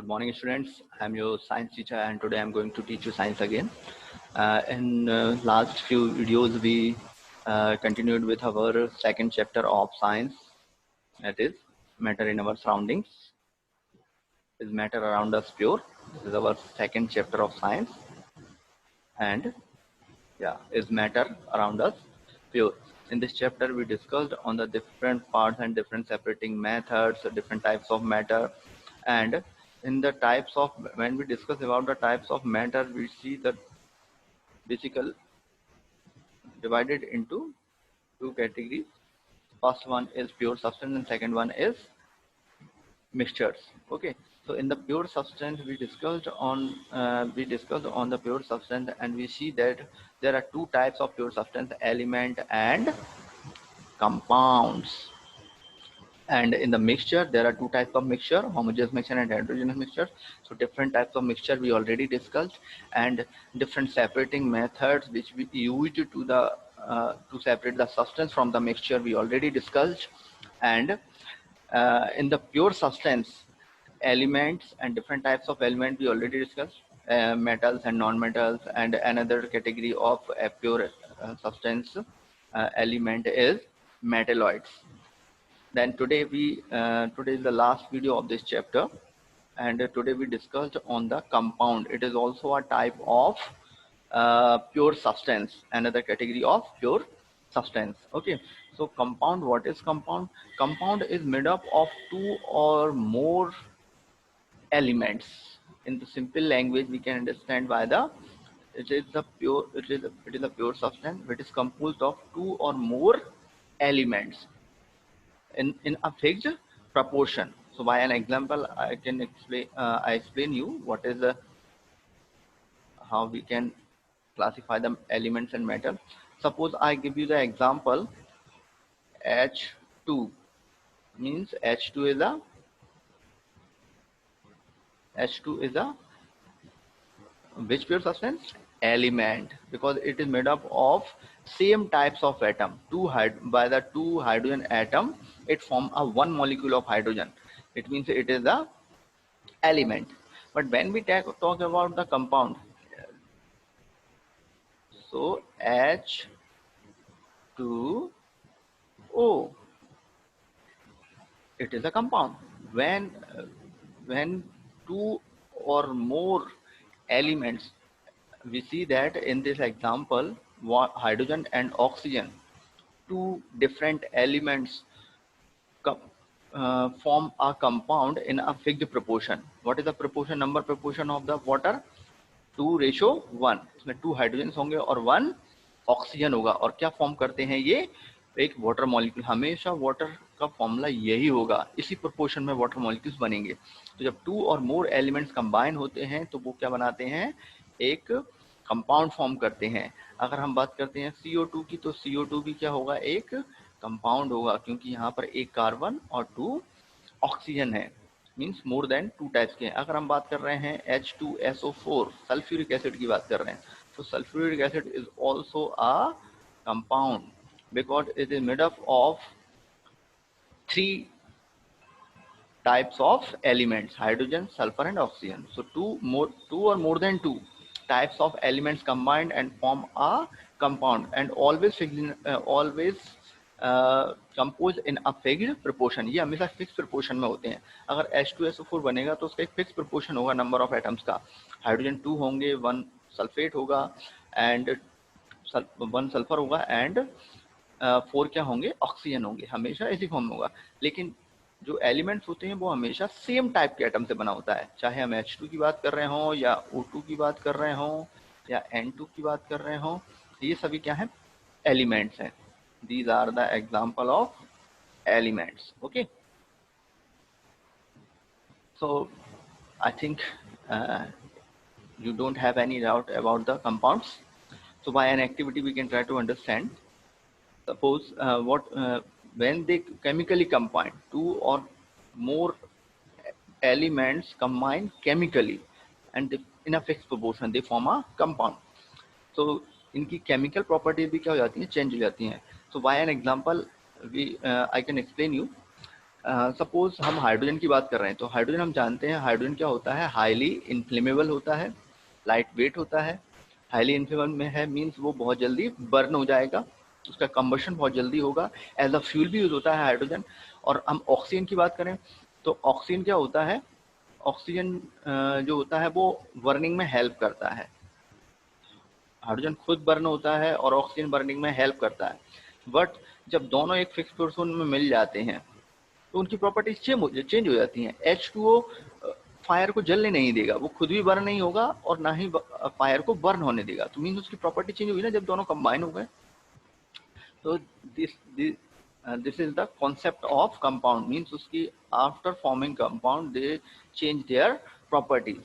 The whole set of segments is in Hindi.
Good morning, students. I'm your science teacher, and today I'm going to teach you science again. In last few videos, we continued with our second chapter of science, that is matter in our surroundings. Is matter around us pure? This is our second chapter of science, and is matter around us pure? In this chapter, we discussed on the different parts and different separating methods, different types of matter, and in the types of, when we discuss about the types of matter, we see that basically divided into two categories. First one is pure substance and second one is mixtures. Okay, so in the pure substance we discussed on the pure substance, and we see that there are two types of pure substance: element and compounds. And in the mixture, there are two types of mixture: homogeneous mixture and heterogeneous mixture. So different types of mixture we already discussed, and different separating methods which we used to separate the substance from the mixture we already discussed. And in the pure substance, elements and different types of element we already discussed, metals and non-metals. And another category of a pure substance element is metalloids. Then today today is the last video of this chapter, and today we discussed on the compound. It is also a type of pure substance, another category of pure substance. Okay, so compound, what is compound? Compound is made up of two or more elements. In the simple language, we can understand by the it is a pure substance which is composed of two or more elements in a fixed proportion. So by an example, I can explain. I explain you what is how we can classify the elements and metal. Suppose I give you the example H2. Means H2 is a which pure substance? Element, because it is made up of same types of atom. By the two hydrogen atom, it form a one molecule of hydrogen. It means it is a element. But when we talk about the compound, so H2O, it is a compound. When two or more elements, we see that in this example, hydrogen and oxygen, two different elements form a compound in a fixed proportion. What is the proportion, number proportion of the water? 2:1. इसमें 2 हाइड्रोजन होंगे और 1 ऑक्सीजन होगा. और क्या फॉर्म करते हैं ये? एक वाटर मॉलिक्यूल. हमेशा वाटर का फॉर्मूला यही होगा, इसी प्रोपोर्शन में वाटर मॉलिक्यूल्स बनेंगे. तो जब टू और मोर एलिमेंट्स कंबाइन होते हैं तो वो क्या बनाते हैं? एक कंपाउंड फॉर्म करते हैं. अगर हम बात करते हैं CO2 की, तो CO2 भी क्या होगा? एक कंपाउंड होगा, क्योंकि यहाँ पर एक कार्बन और 2 ऑक्सीजन है. Means more than two types के. अगर हम बात कर रहे हैं H2SO4, सल्फ्यूरिक एसिड की बात कर रहे हैं, तो sulphuric acid is also a compound because it is made up of 3 types of elements: hydrogen, sulfur and oxygen. So two or more than 2 types of elements combined and form a compound, and always compose in a fixed proportion. ये हमेशा फिक्स प्रोपोर्शन में होते हैं. अगर H2SO4 बनेगा तो उसका एक फिक्स प्रोपोर्शन होगा नंबर ऑफ एटम्स का. हाइड्रोजन 2 होंगे, 1 सल्फेट होगा एंड 1 सल्फर होगा एंड 4 क्या होंगे? ऑक्सीजन होंगे. हमेशा इसी फॉर्म में होगा. लेकिन जो एलिमेंट्स होते हैं वो हमेशा सेम टाइप के एटम से बना होता है, चाहे हम H2 की बात कर रहे हों या O2 की बात कर रहे हों या N2 की बात कर रहे हों. ये सभी क्या है? एलिमेंट्स हैं. These are the example of elements. Okay, so I think you don't have any doubt about the compounds. So by an activity we can try to understand. Suppose when they chemically combine, two or more elements combine chemically and in a fixed proportion they form a compound. So इनकी केमिकल प्रॉपर्टीज भी क्या हो जाती हैं? चेंज हो जाती हैं. So by an example, I can explain you. Suppose हम हाइड्रोजन की बात कर रहे हैं, तो हाइड्रोजन हम जानते हैं हाइड्रोजन क्या होता है, हाईली इन्फ्लेमेबल होता है, लाइट वेट होता है। हाईली इन्फ्लेमेबल में है मीन्स वो बहुत जल्दी बर्न हो जाएगा, उसका कंबशन बहुत जल्दी होगा, एज अ फ्यूल भी यूज होता है हाइड्रोजन। और हम ऑक्सीजन की बात करें तो ऑक्सीजन क्या होता है, ऑक्सीजन जो होता है वो बर्निंग में हेल्प करता है। हाइड्रोजन खुद बर्न होता है और ऑक्सीजन बर्निंग में हेल्प करता है, बट जब दोनों एक फिक्स पोजीशन में मिल जाते हैं तो उनकी प्रॉपर्टीज चेंज हो जाती हैं। H2O फायर को जलने नहीं देगा, वो खुद भी बर्न नहीं होगा और ना ही फायर को बर्न होने देगा, तो मीन्स उसकी प्रॉपर्टी चेंज हुई ना जब दोनों कंबाइन हो गए। तो this is the concept of compound, means उसकी after forming compound they change their properties,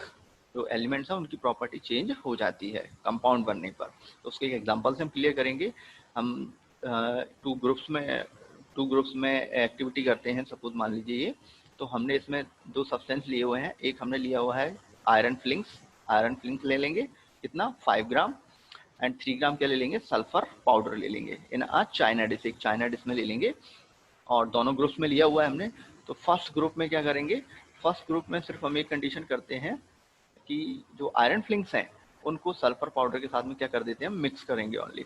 जो एलिमेंट्स हैं उनकी प्रॉपर्टी चेंज हो जाती है कंपाउंड बनने पर। तो उसके एक एग्जांपल से हम क्लियर करेंगे। हम टू ग्रुप्स में एक्टिविटी करते हैं, सपोज मान लीजिए ये, तो हमने इसमें दो सब्सटेंस लिए हुए हैं। एक हमने लिया हुआ है आयरन फ्लिंक्स ले लेंगे, कितना 5 ग्राम, एंड 3 ग्राम क्या ले लेंगे, सल्फर पाउडर ले लेंगे इन अ चाइना डिश, एक चाइना डिश में ले लेंगे। और दोनों ग्रुप्स में लिया हुआ है हमने। तो फर्स्ट ग्रुप में क्या करेंगे, फर्स्ट ग्रुप में सिर्फ हम एक कंडीशन करते हैं कि जो आयरन फ्लिंक्स हैं उनको सल्फर पाउडर के साथ में क्या कर देते हैं, मिक्स करेंगे only.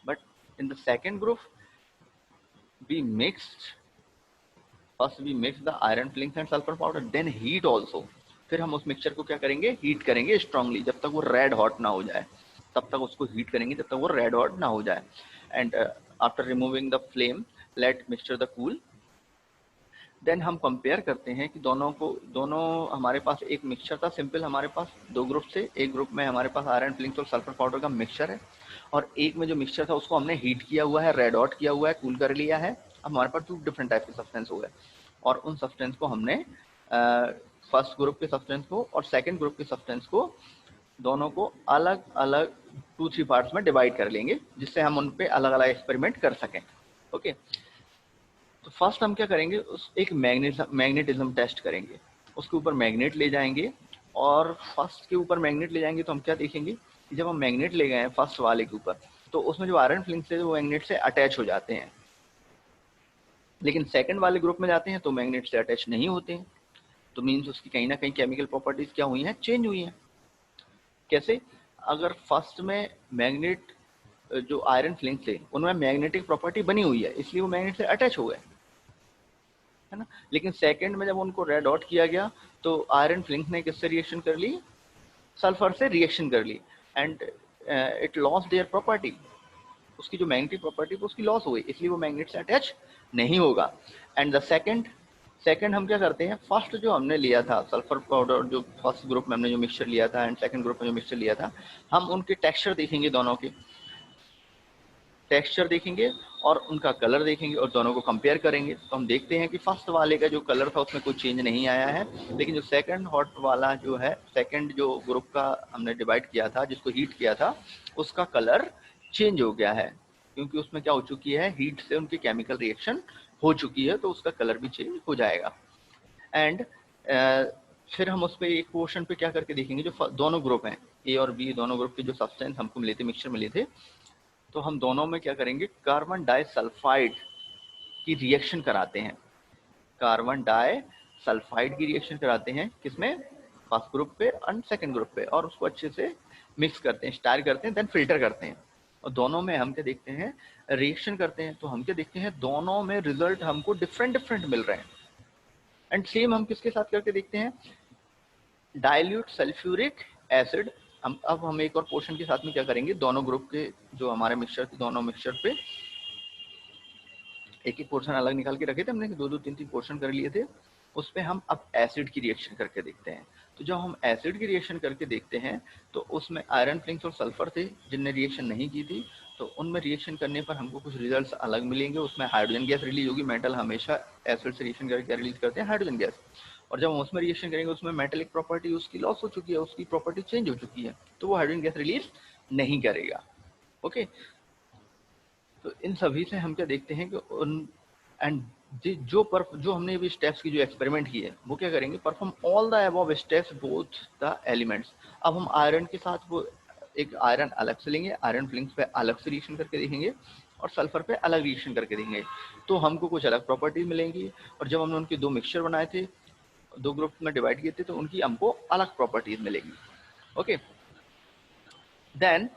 But in the second group we mixed first we mix the iron flakes and sulfur powder, then heat also। फिर हम उस मिक्सचर को क्या करेंगे, हीट करेंगे स्ट्रांगली, जब तक वो रेड हॉट ना हो जाए, तब तक उसको हीट करेंगे जब तक वो रेड हॉट ना हो जाए। And after removing the flame let mixture the cool, then हम कंपेयर करते हैं कि दोनों हमारे पास एक मिक्सचर था सिंपल, हमारे पास दो ग्रुप से, एक ग्रुप में हमारे पास आयरन फ्लिंक्स और सल्फर पाउडर का मिक्सचर है, और एक में जो मिक्सचर था उसको हमने हीट किया हुआ है, रेड हॉट किया हुआ है, कूल कर लिया है। अब हमारे पास 2 डिफरेंट टाइप के सब्सटेंस हो गए, और उन सब्सटेंस को हमने फर्स्ट ग्रुप के सब्सटेंस को और सेकेंड ग्रुप के सब्सटेंस को दोनों को अलग अलग 2-3 पार्ट्स में डिवाइड कर लेंगे, जिससे हम उन पे अलग अलग एक्सपेरिमेंट कर सकें। ओके, तो फर्स्ट हम क्या करेंगे, उस एक मैग्नेटिज्म टेस्ट करेंगे। उसके ऊपर मैग्नेट ले जाएंगे, और फर्स्ट के ऊपर मैग्नेट ले जाएंगे तो हम क्या देखेंगे कि जब हम मैग्नेट ले गए हैं फर्स्ट वाले के ऊपर, तो उसमें जो आयरन फ्लिंक्स है वो मैग्नेट से अटैच हो जाते हैं। लेकिन सेकंड वाले ग्रुप में जाते हैं तो मैग्नेट से अटैच नहीं होते हैं, तो मीन्स उसकी कहीं ना कहीं केमिकल प्रॉपर्टीज क्या हुई हैं, चेंज हुई हैं। कैसे, अगर फर्स्ट में मैग्नेट जो आयरन फ्लिंक्स थे उनमें मैग्नेटिक प्रॉपर्टी बनी हुई है, इसलिए वो मैग्नेट से अटैच हो गए, है ना। लेकिन सेकंड में जब उनको रेड आउट किया गया तो आयरन फ्लिंक्स ने किससे रिएक्शन कर ली, सल्फर से रिएक्शन कर ली, and it loss their property, उसकी जो मैग्नेटिक प्रॉपर्टी वो उसकी लॉस हो गई, इसलिए वो मैग्नेट से अटैच नहीं होगा। एंड द सेकंड हम क्या करते हैं, फर्स्ट जो हमने लिया था सल्फर पाउडर, जो फर्स्ट ग्रुप में हमने जो मिक्सचर लिया था एंड सेकंड ग्रुप में जो मिक्सचर लिया था, हम उनके टेक्सचर देखेंगे, दोनों के टेक्सचर देखेंगे और उनका कलर देखेंगे और दोनों को कंपेयर करेंगे। तो हम देखते हैं कि फर्स्ट वाले का जो कलर था उसमें कोई चेंज नहीं आया है, लेकिन जो सेकंड हॉट वाला जो है, सेकंड जो ग्रुप का हमने डिवाइड किया था, जिसको हीट किया था, उसका कलर चेंज हो गया है, क्योंकि उसमें क्या हो चुकी है, हीट से उनकी केमिकल रिएक्शन हो चुकी है, तो उसका कलर भी चेंज हो जाएगा। एंड फिर हम उस पर एक पोर्शन पे क्या करके देखेंगे, जो दोनों ग्रुप हैं ए और बी, दोनों ग्रुप के जो सब्सटेंस हमको मिले थे, मिक्सचर मिले थे, तो हम दोनों में क्या करेंगे, कार्बन डाइसल्फाइड की रिएक्शन कराते हैं, कार्बन डाइसल्फाइड की रिएक्शन कराते हैं, किसमें, फर्स्ट ग्रुप पे और सेकंड ग्रुप पे, और उसको अच्छे से मिक्स करते हैं, स्टार करते हैं, देन फिल्टर करते हैं। और दोनों में हम क्या देखते हैं, रिएक्शन करते हैं, तो हम क्या देखते हैं, दोनों में रिजल्ट हमको डिफरेंट मिल रहे हैं। एंड सेम हम किसके साथ करके देखते हैं, डाइल्यूट सल्फ्यूरिक एसिड। अब हम एक और पोर्शन के साथ में क्या करेंगे, दोनों ग्रुप के जो हमारे मिक्सचर थे, दोनों मिक्सचर पे एक एक पोर्शन अलग निकाल के रखे थे हमने, 2-2, 3-3 पोर्शन कर लिए थे, उस पर हम अब एसिड की रिएक्शन करके देखते हैं। तो जब हम एसिड की रिएक्शन करके देखते हैं तो उसमें आयरन फ्लिंक्स और सल्फर थे जिनने रिएक्शन नहीं की थी, तो उनमें रिएक्शन करने पर हमको कुछ रिजल्ट्स अलग मिलेंगे, उसमें हाइड्रोजन गैस रिलीज होगी। मेटल हमेशा एसिड से रिएक्शन करके रिलीज करते हैं हाइड्रोजन गैस, और जब हम उसमें रिएक्शन करेंगे उसमें मेटेलिक प्रॉपर्टी उसकी लॉस हो चुकी है, उसकी प्रॉपर्टी चेंज हो चुकी है, तो वो हाइड्रोजन गैस रिलीज नहीं करेगा। ओके, तो इन सभी से हम क्या देखते हैं कि उन एंड जो हमने भी स्टेप्स की जो एक्सपेरिमेंट की है वो क्या करेंगे, perform all the above steps both the elements. अब हम आयरन के साथ वो एक आयरन अलग से लेंगे, आयरन फ्लिंक्स पे अलग से रिएक्शन करके देखेंगे, और सल्फर पे अलग रिएक्शन करके देंगे, तो हमको कुछ अलग प्रॉपर्टी मिलेंगी। और जब हमने उनके दो मिक्सचर बनाए थे, दो ग्रुप में डिवाइड किए थे, तो उनकी हमको अलग प्रॉपर्टीज मिलेगी। Okay, then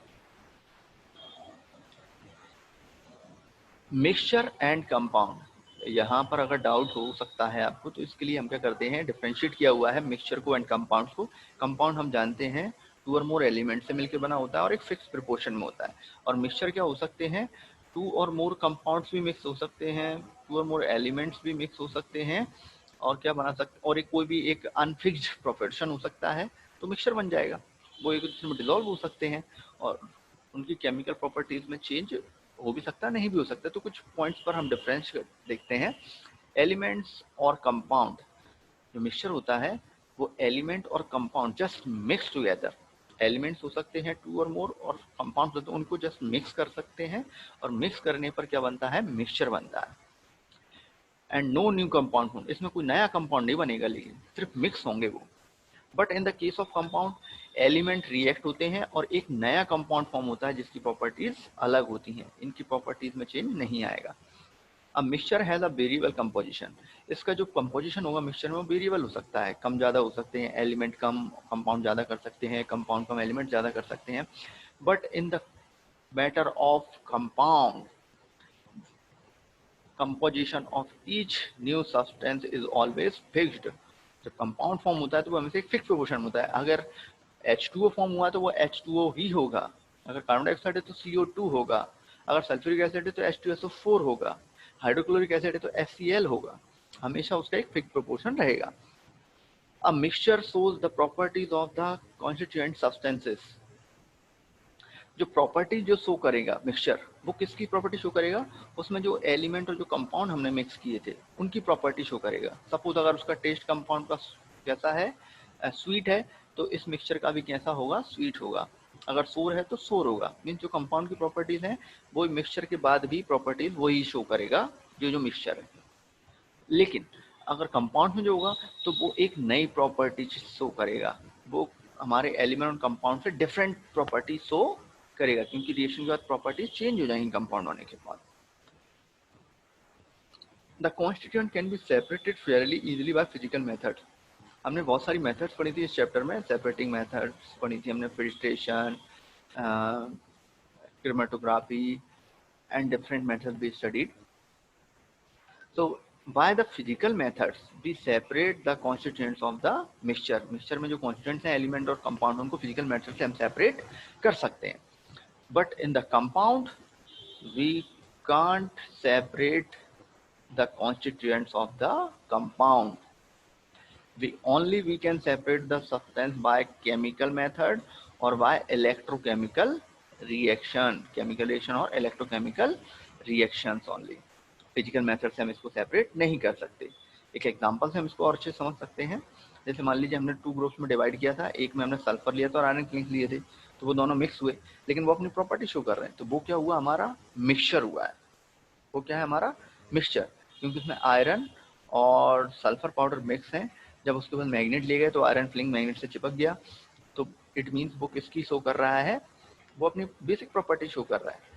mixture and compound. यहाँ पर अगर डाउट हो सकता है आपको, तो इसके लिए हम क्या करते हैं, डिफरेंशिएट किया हुआ है मिक्सचर को एंड कंपाउंड को। कंपाउंड हम जानते हैं 2 और मोर एलिमेंट से मिलकर बना होता है और एक फिक्स प्रोपोर्शन में होता है। और मिक्सचर क्या हो सकते हैं, 2 और मोर कंपाउंड्स भी मिक्स हो सकते हैं, 2 और मोर एलिमेंट्स भी मिक्स हो सकते हैं, और क्या बना सकते, और एक कोई भी एक अनफिक्स्ड प्रोपोर्शन हो सकता है, तो मिक्सचर बन जाएगा। वो एक दूसरे में डिसॉल्व हो सकते हैं और उनकी केमिकल प्रॉपर्टीज में चेंज हो भी सकता है, नहीं भी हो सकता। तो कुछ पॉइंट्स पर हम डिफरेंस देखते हैं। एलिमेंट्स और कंपाउंड, जो मिक्सचर होता है वो एलिमेंट और compound just mix together. Elements हो सकते हैं 2 और मोर, और कंपाउंड होते हैं उनको जस्ट मिक्स कर सकते हैं, और मिक्स करने पर क्या बनता है, मिक्सचर बनता है। एंड नो न्यू कंपाउंड, इसमें कोई नया कंपाउंड नहीं बनेगा, लेकिन सिर्फ मिक्स होंगे वो। But in the case of compound, element react होते हैं और एक नया कंपाउंड फॉर्म होता है जिसकी प्रॉपर्टीज अलग होती हैं, इनकी प्रॉपर्टीज में चेंज नहीं आएगा। अब mixture has a variable composition, इसका जो कंपोजिशन होगा मिक्सचर में वो वेरिएबल हो सकता है, कम ज़्यादा हो सकते हैं, एलिमेंट कम कंपाउंड ज़्यादा कर सकते हैं, कंपाउंड कम एलिमेंट ज़्यादा कर सकते हैं। But in the matter of compound, composition of each new substance is always fixed। जब कंपाउंड फॉर्म होता है तो वो हमेशा एक फिक्स प्रोपोर्शन होता है। अगर H2O फॉर्म हुआ तो वो H2O ही होगा, अगर कार्बन डाइऑक्साइड है तो CO2 होगा, अगर सल्फ्यूरिक एसिड है तो H2SO4 होगा, हाइड्रोक्लोरिक एसिड है तो HCl होगा, हमेशा उसका एक फिक्स प्रोपोर्शन रहेगा। A mixture shows the properties of the constituent substances, जो प्रॉपर्टी जो शो करेगा मिक्सचर, वो किसकी प्रॉपर्टी शो करेगा, उसमें जो एलिमेंट और जो कंपाउंड हमने मिक्स किए थे उनकी प्रॉपर्टी शो करेगा। सपोज अगर उसका टेस्ट कंपाउंड का कैसा है, स्वीट है, तो इस मिक्सचर का भी कैसा होगा, स्वीट होगा। अगर सोर है तो सोर होगा। मीन्स जो कंपाउंड की प्रॉपर्टीज हैं वो मिक्सचर के बाद भी प्रॉपर्टीज वही शो करेगा जो जो मिक्सचर है। लेकिन अगर कंपाउंड में जो होगा तो वो एक नई प्रॉपर्टी शो करेगा, वो हमारे एलिमेंट और कंपाउंड से डिफरेंट प्रॉपर्टी शो करेगा, क्योंकि रिएक्शन के बाद प्रॉपर्टी चेंज हो जाएंगी कंपाउंड होने के बाद। The constituent can be separated Fairlie easily by physical method. हमने बहुत सारी मेथड्स पढ़ी थी इस चैप्टर में, सेपरेटिंग मेथड्स पढ़ी थी हमने, filtration, chromatography and different methods भी studied. So by the physical methods we separate the constituents of the mixture। Mixture में जो constituents हैं एलिमेंट और कंपाउंड, उनको फिजिकल मेथड से हम सेपरेट कर सकते हैं। But in the compound we can't separate the constituents of the compound। we can separate the substance by chemical method or by electrochemical reaction, chemical reaction और electrochemical reactions only। Physical method से हम इसको सेपरेट नहीं कर सकते। एक एग्जांपल से हम इसको और अच्छे समझ सकते हैं। जैसे मान लीजिए हमने 2 ग्रुप्स में डिवाइड किया था, एक में हमने सल्फर लिया था और आयरन क्लिंक लिए थे, तो वो दोनों मिक्स हुए, लेकिन वो अपनी प्रॉपर्टी शो कर रहे हैं, तो वो क्या हुआ, हमारा मिक्सचर हुआ है। वो क्या है, हमारा मिक्सचर, क्योंकि उसमें आयरन और सल्फर पाउडर मिक्स है। जब उसके बाद मैग्नेट ले गए तो आयरन फ्लिंग मैग्नेट से चिपक गया, तो इट मीन्स वो किसकी शो कर रहा है, वो अपनी बेसिक प्रॉपर्टी शो कर रहा है।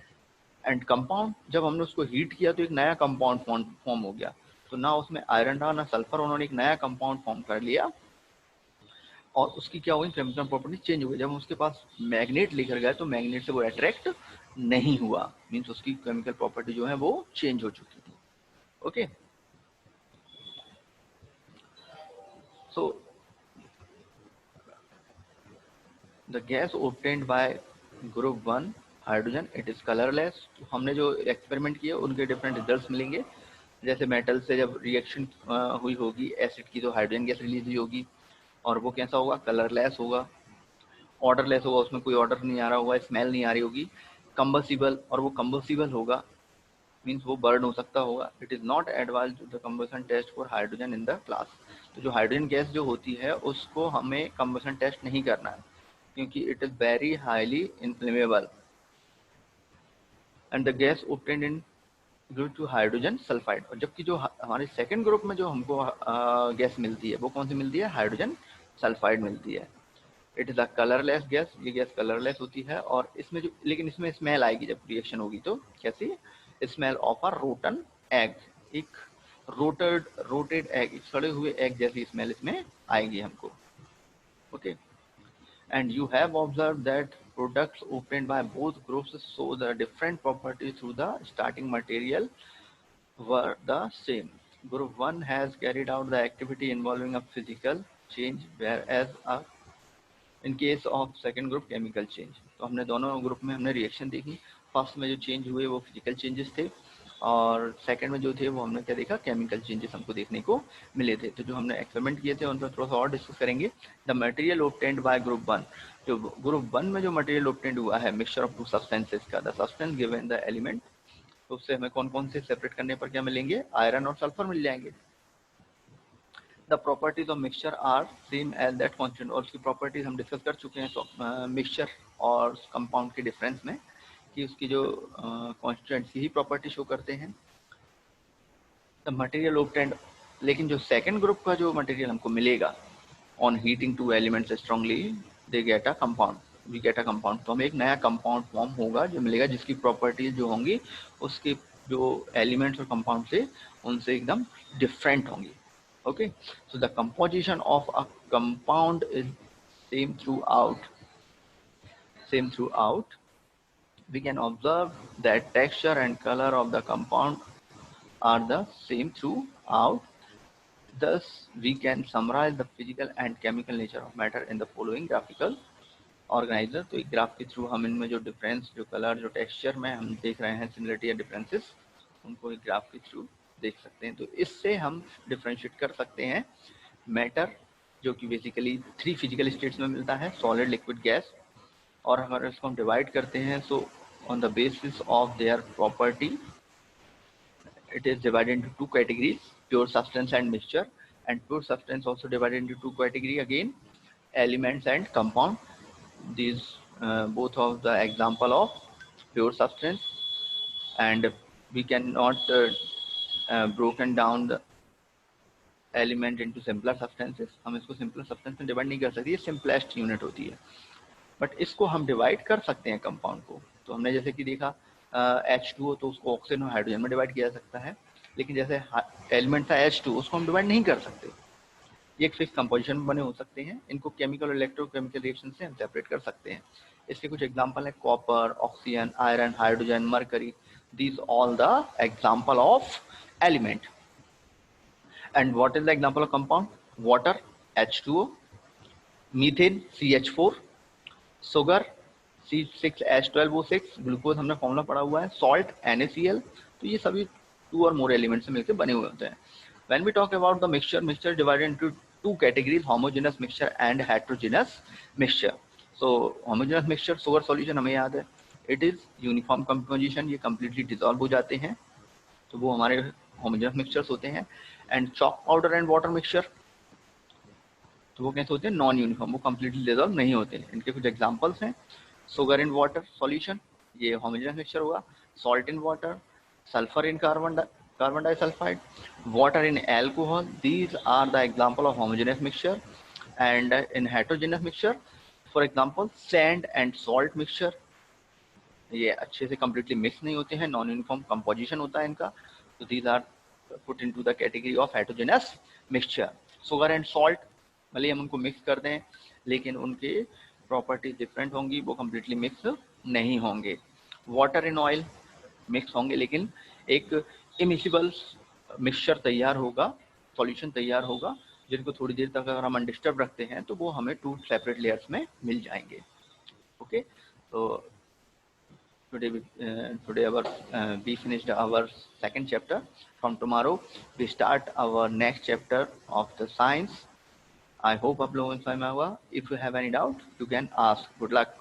एंड कंपाउंड, जब हमने उसको हीट किया तो एक नया कंपाउंड फॉर्म हो गया, तो ना उसमें आयरन रहा ना सल्फर, उन्होंने एक नया कंपाउंड फॉर्म कर लिया और उसकी क्या हुई, केमिकल प्रॉपर्टी चेंज हो गई। जब हम उसके पास मैग्नेट लेकर गए तो मैग्नेट से वो अट्रैक्ट नहीं हुआ, मीन्स उसकी केमिकल प्रॉपर्टी जो है वो चेंज हो चुकी थी। Okay, so the gas obtained bye group 1 hydrogen, it is colourless. हमने जो एक्सपेरिमेंट किए उनके डिफरेंट रिजल्ट्स मिलेंगे। जैसे मेटल से जब रिएक्शन हुई होगी एसिड की, तो हाइड्रोजन गैस रिलीज हुई होगी और वो कैसा होगा, कलरलेस होगा, ऑर्डरलेस होगा, उसमें कोई ऑर्डर नहीं आ रहा होगा, स्मेल नहीं आ रही होगी। कंबसिबल, और वो कंबसिबल होगा, मीन्स वो बर्न हो सकता होगा। It is not advise the combustion test for hydrogen in the class. तो जो हाइड्रोजन गैस जो होती है उसको हमें कंबसन टेस्ट नहीं करना है, क्योंकि it is very highly inflammable. And the gas obtained in group two hydrogen sulphide. और जबकि जो हमारे सेकंड ग्रुप में जो हमको गैस मिलती है वो कौन सी मिलती है, हाइड्रोजन सल्फाइड मिलती है। It is a colourless gas, ये गैस कलरलेस होती है और इसमें जो, लेकिन इसमें स्मेल आएगी जब रिएक्शन होगी तो कैसी, smell of a rotten egg, एक रोटेड एग, एक सड़े हुए एग जैसी स्मेल इसमें आएगी हमको। Okay, and you have observed that products obtained by both groups show the different properties through the starting material were the same. Group 1 has carried out the activity involving a physical change, whereas in case of second group chemical change. तो हमने दोनों ग्रुप में हमने रिएक्शन देखी। फर्स्ट में जो चेंज हुए वो फिजिकल चेंजेस थे और सेकंड में जो थे वो हमने क्या देखा, केमिकल चेंजेस हमको देखने को मिले थे। तो जो हमने एक्सपेरिमेंट किए थे उन पर थोड़ा सा और डिस्कस करेंगे। The material obtained by group 1, जो ग्रुप 1 में जो मटेरियल ऑब्टेन्ड हुआ है मिक्सचर ऑफ टू सब्सटेंसेस का, the substance given the element, तो उससे हमें कौन कौन से सेपरेट करने पर क्या मिलेंगे, आयरन और सल्फर मिल जाएंगे। The properties of mixture are same as that constant, और उसकी प्रॉपर्टीज हम डिस्कस कर चुके हैं मिक्सचर और कंपाउंड के डिफरेंस में कि उसकी जो कॉन्स्टेंट्स की ही प्रॉपर्टी शो करते हैं। द मटेरियल ऑब्टेन्ड, लेकिन जो सेकंड ग्रुप का जो मटेरियल हमको मिलेगा on heating two elements strongly they get a compound, we get a compound, तो हमें एक नया कंपाउंड फॉर्म होगा जो मिलेगा जिसकी प्रॉपर्टीज जो होंगी उसके जो एलिमेंट्स और कंपाउंड से उनसे एकदम डिफरेंट होंगी। Okay, so the composition of a compound is same throughout. We can observe that texture and color of the compound are the same throughout. Thus, we can summarize the physical and chemical nature of matter in the following graphical organizer. तो एक ग्राफ के थ्रू हम इनमें जो डिफरेंस, जो कलर, जो टेक्सचर में हम देख रहे हैं सिमिलरिटी या डिफरेंसेस, उनको एक ग्राफ के थ्रू देख सकते हैं। तो इससे हम डिफरेंशिएट कर सकते हैं मैटर, जो कि बेसिकली 3 फिजिकल स्टेट्स में मिलता है, सॉलिड, लिक्विड, गैस, और अगर इसको हम डिवाइड करते हैं so on the basis of their property it is divided into 2 categories, pure substance and mixture, and pure substance also divided into 2 category again, elements and compound. These both of the example of pure substance, and we cannot broken down the element into simpler substances, हम इसको सिंपलर सब्सटेंस में डिवाइड नहीं कर सकते, ये सिंपलेस्ट यूनिट होती है, बट इसको हम डिवाइड कर सकते हैं कंपाउंड को। तो हमने जैसे कि देखा H2O, तो उसको ऑक्सीजन और हाइड्रोजन में डिवाइड किया जा सकता है, लेकिन जैसे एलिमेंट था H2 उसको हम डिवाइड नहीं कर सकते, ये एक फिक्स कंपोजिशन में बने हो सकते हैं, इनको केमिकल और इलेक्ट्रोकेमिकल रिएक्शन से हम सेपरेट कर सकते हैं। इसके कुछ एग्जांपल है copper, oxygen, iron, hydrogen, mercury, these all the example of element. And what is the example of compound? Water, H2O, methane, CH4, sugar, C6H12O6, glucose हमने फॉर्मूला पढ़ा हुआ है, salt, NaCl, तो ये सभी 2 और मोर एलिमेंट से मिलकर बने हुए होते हैं। When we talk about the mixture divided into 2 categories, homogeneous mixture and heterogeneous mixture. So homogeneous mixture, sugar solution हमें याद है, it is uniform composition, ये completely dissolve हो जाते हैं, तो वो हमारे होमोजेनस मिक्सचर्स होते हैं। And chalk powder and water mixture, तो वो कैसे होते हैं, नॉन यूनिफॉर्म, वो कंप्लीटली डिसॉल्व नहीं होते हैं। इनके कुछ एग्जांपल्स हैं, शुगर इन वाटर सॉल्यूशन, ये होमोजेनस मिक्सचर हुआ, salt in water, sulphur in carbon disulphide, water in alcohol, these are the example of homogeneous mixture. And in heterogeneous mixture, for example sand and salt mixture, ये अच्छे से कंप्लीटली मिक्स नहीं होते हैं, नॉन यूनिफॉर्म कंपोजिशन होता है इनका, तो these are put into the category of heterogeneous mixture. Sugar and salt, भले हम उनको मिक्स कर दें लेकिन उनके प्रॉपर्टीज डिफरेंट होंगी, वो कंप्लीटली मिक्स नहीं होंगे। वाटर इन ऑयल मिक्स होंगे लेकिन एक इमिसिबल मिक्सचर तैयार होगा, सॉल्यूशन तैयार होगा, जिनको थोड़ी देर तक अगर हम अनडिस्टर्ब रखते हैं तो वो हमें 2 सेपरेट लेयर्स में मिल जाएंगे। ओके, तो today we finished our second chapter. From tomorrow we start our next chapter of the science. I hope आप लोगों को समझ में आया होगा। If you have any doubt you can ask. Good luck.